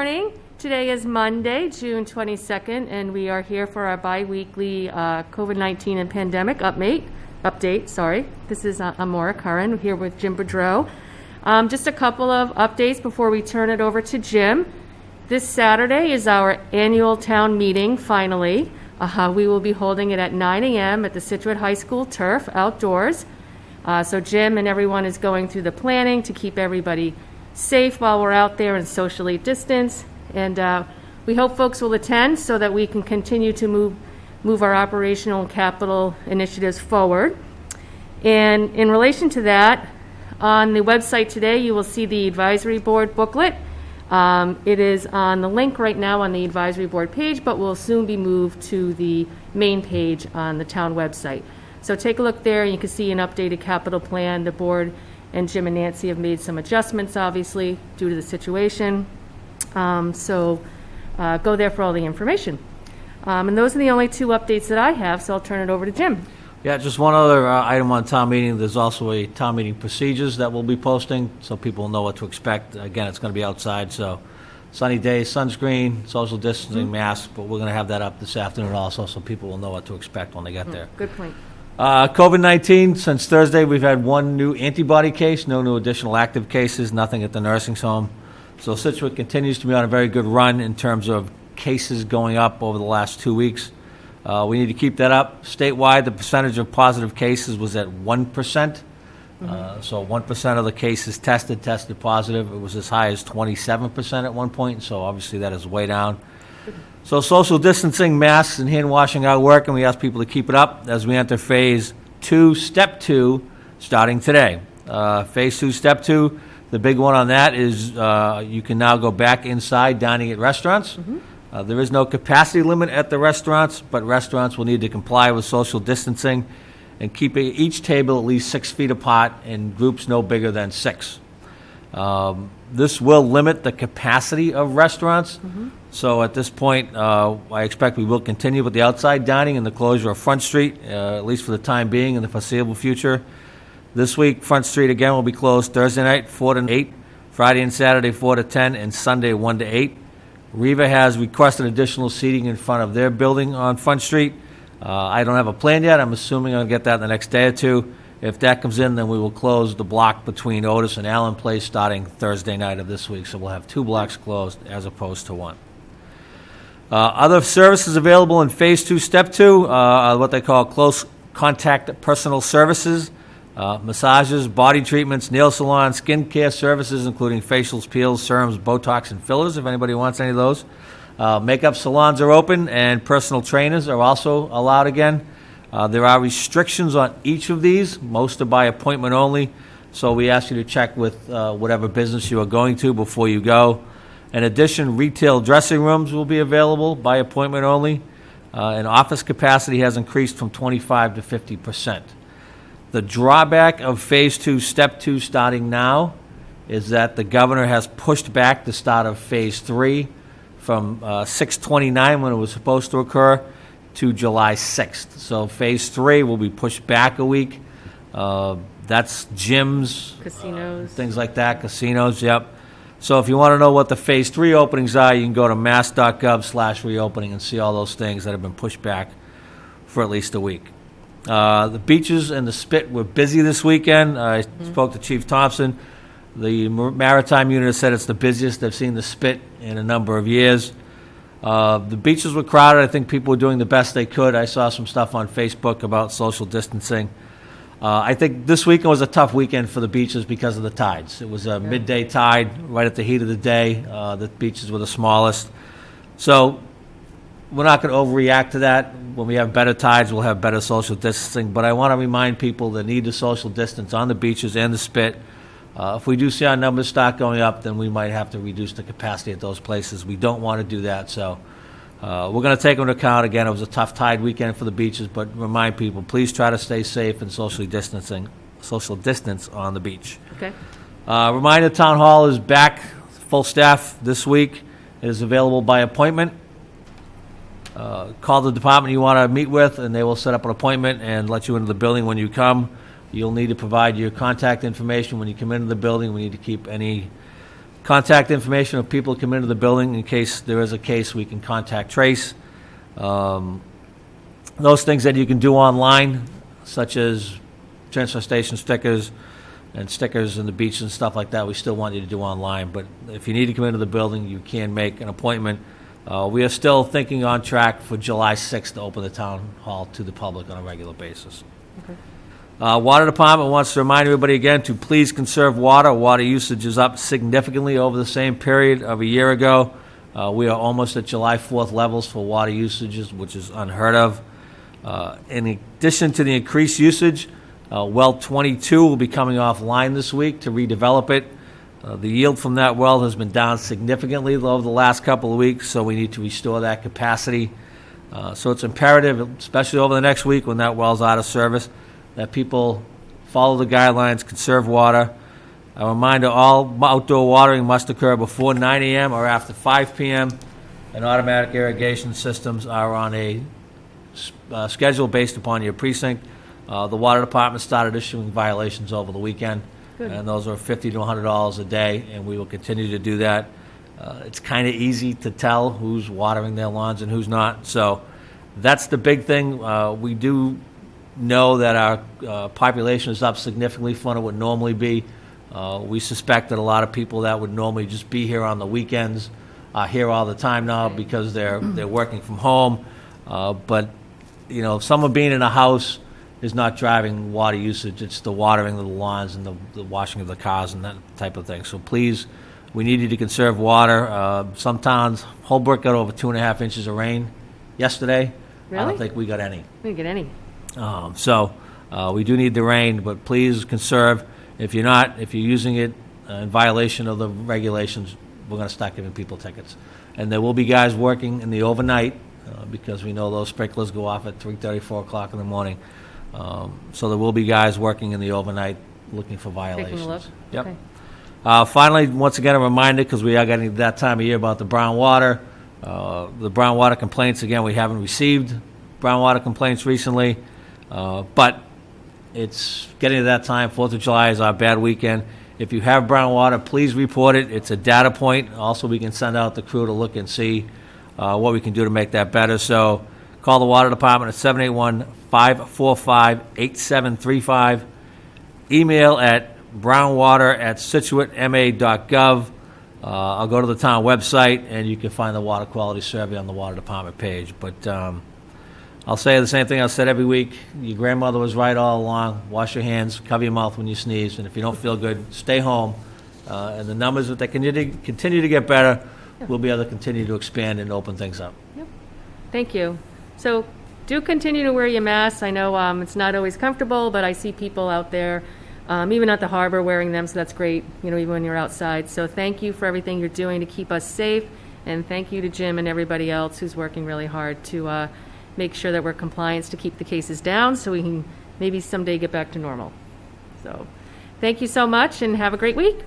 morning. Today is Monday, June 22nd, and we are here for our bi-weekly COVID-19 and pandemic update. This is Maura, Curran, here with Jim Boudreau. Just a couple of updates before we turn it over to Jim. This Saturday is our annual town meeting, finally. We will be holding it at 9 a.m. at the Scituate High School turf, outdoors. So Jim and everyone is going through the planning to keep everybody safe while we're out there and socially distanced. And we hope folks will attend so that we can continue to move our operational and capital initiatives forward. And in relation to that, on the website today, you will see the advisory board booklet. It is on the link right now on the advisory board page, but will soon be moved to the main page on the town website. So take a look there, and you can see an updated capital plan. The board and Jim and Nancy have made some adjustments, obviously, due to the situation. So go there for all the information. And those are the only two updates that I have, so I'll turn it over to Jim. Yeah, just one other item on town meeting. There's also a town meeting procedures that we'll be posting so people know what to expect. Again, it's going to be outside, so sunny days, sunscreen, social distancing, masks, but we're going to have that up this afternoon also so people will know what to expect when they get there. Good point. COVID-19, since Thursday, we've had one new antibody case, no new additional active cases, nothing at the nursing home. So Scituate continues to be on a very good run in terms of cases going up over the last 2 weeks. We need to keep that up. Statewide, the percentage of positive cases was at 1%. So 1% of the cases tested positive. It was as high as 27% at one point, so obviously that is way down. So social distancing, masks, and hand washing are working. We ask people to keep it up as we enter Phase 2, Step 2, starting today. Phase 2, Step 2, the big one on that is you can now go back inside dining at restaurants. There is no capacity limit at the restaurants, but restaurants will need to comply with social distancing and keep each table at least 6 feet apart and groups no bigger than 6. This will limit the capacity of restaurants. So at this point, I expect we will continue with the outside dining and the closure of Front Street, at least for the time being in the foreseeable future. This week, Front Street again will be closed Thursday night, 4 to 8, Friday and Saturday, 4 to 10, and Sunday, 1 to 8. Riva has requested additional seating in front of their building on Front Street. I don't have a plan yet. I'm assuming I'll get that in the next day or two. If that comes in, then we will close the block between Otis and Allen Place starting Thursday night of this week. So we'll have 2 blocks closed as opposed to 1. Other services available in Phase 2, Step 2 are what they call close contact personal services, massages, body treatments, nail salons, skin care services, including facials, peels, serums, Botox, and fillers, if anybody wants any of those. Makeup salons are open, and personal trainers are also allowed again. There are restrictions on each of these. Most are by appointment only, so we ask you to check with whatever business you are going to before you go. In addition, retail dressing rooms will be available by appointment only, and office capacity has increased from 25 to 50%. The drawback of Phase 2, Step 2 starting now is that the governor has pushed back the start of Phase 3 from 6/29 when it was supposed to occur to July 6th. So Phase 3 will be pushed back a week. That's gyms, Casinos. things like that, casinos, yep. So if you want to know what the Phase 3 openings are, you can go to mass.gov/reopening and see all those things that have been pushed back for at least a week. The beaches and the Spit were busy this weekend. I spoke to Chief Thompson. The Maritime unit said it's the busiest they've seen the Spit in a number of years. The beaches were crowded. I think people were doing the best they could. I saw some stuff on Facebook about social distancing. I think this weekend was a tough weekend for the beaches because of the tides. It was a midday tide right at the heat of the day. The beaches were the smallest. So we're not going to overreact to that. When we have better tides, we'll have better social distancing. But I want to remind people that need to social distance on the beaches and the Spit. If we do see our numbers start going up, then we might have to reduce the capacity at those places. We don't want to do that, so we're going to take into account. Again, it was a tough tide weekend for the beaches, but remind people, please try to stay safe and social distance on the beach. Okay. Reminder, Town Hall is back, full staff this week. It is available by appointment. Call the department you want to meet with, and they will set up an appointment and let you into the building when you come. You'll need to provide your contact information when you come into the building. We need to keep any Contact information of people who come into the building in case there is a case we can contact trace. Those things that you can do online, such as transfer station stickers and stickers in the beach and stuff like that, we still want you to do online. But if you need to come into the building, you can make an appointment. We are still thinking on track for July 6th to open the town hall to the public on a regular basis. Okay. Water Department wants to remind everybody again to please conserve water. Water usage is up significantly over the same period of a year ago. We are almost at July 4th levels for water usages, which is unheard of. In addition to the increased usage, well 22 will be coming offline this week to redevelop it. The yield from that well has been down significantly over the last couple of weeks, so we need to restore that capacity. So it's imperative, especially over the next week when that well's out of service, that people follow the guidelines, conserve water. A reminder, all outdoor watering must occur before 9 a.m. or after 5 p.m., and automatic irrigation systems are on a schedule based upon your precinct. The Water Department started issuing violations over the weekend, Good. and those are $50 to $100 a day, and we will continue to do that. It's kind of easy to tell who's watering their lawns and who's not, so that's the big thing. We do know that our population is up significantly from what it would normally be. We suspect that a lot of people that would normally just be here on the weekends are here all the time now because they're working from home. But, you know, someone being in a house is not driving water usage. It's the watering of the lawns and the washing of the cars and that type of thing. So please, we need you to conserve water. Some towns, Holbrook got over 2.5 inches of rain yesterday. Really? I don't think we got any. We didn't get any. So we do need the rain, but please conserve. If you're using it in violation of the regulations, we're going to start giving people tickets. And there will be guys working in the overnight because we know those sprinklers go off at 3:30, 4 o'clock in the morning. So there will be guys working in the overnight looking for violations. Taking a look? Yep. Okay. Finally, once again, a reminder, because we are getting to that time of year, about the brown water. The brown water complaints, again, we haven't received brown water complaints recently. But it's getting to that time. 4th of July is our bad weekend. If you have brown water, please report it. It's a data point. Also, we can send out the crew to look and see what we can do to make that better. So call the Water Department at 781-545-8735. Email at brownwater@scituatema.gov. I'll go to the town website, and you can find the water quality survey on the Water Department page. But I'll say the same thing I said every week. Your grandmother was right all along. Wash your hands, cover your mouth when you sneeze, and if you don't feel good, stay home. And the numbers, if they continue to get better, we'll be able to continue to expand and open things up. Yep. Thank you. So do continue to wear your masks. I know it's not always comfortable, but I see people out there, even at the harbor, wearing them, so that's great, you know, even when you're outside. So thank you for everything you're doing to keep us safe, and thank you to Jim and everybody else who's working really hard to make sure that we're compliant to keep the cases down so we can maybe someday get back to normal. So thank you so much, and have a great week.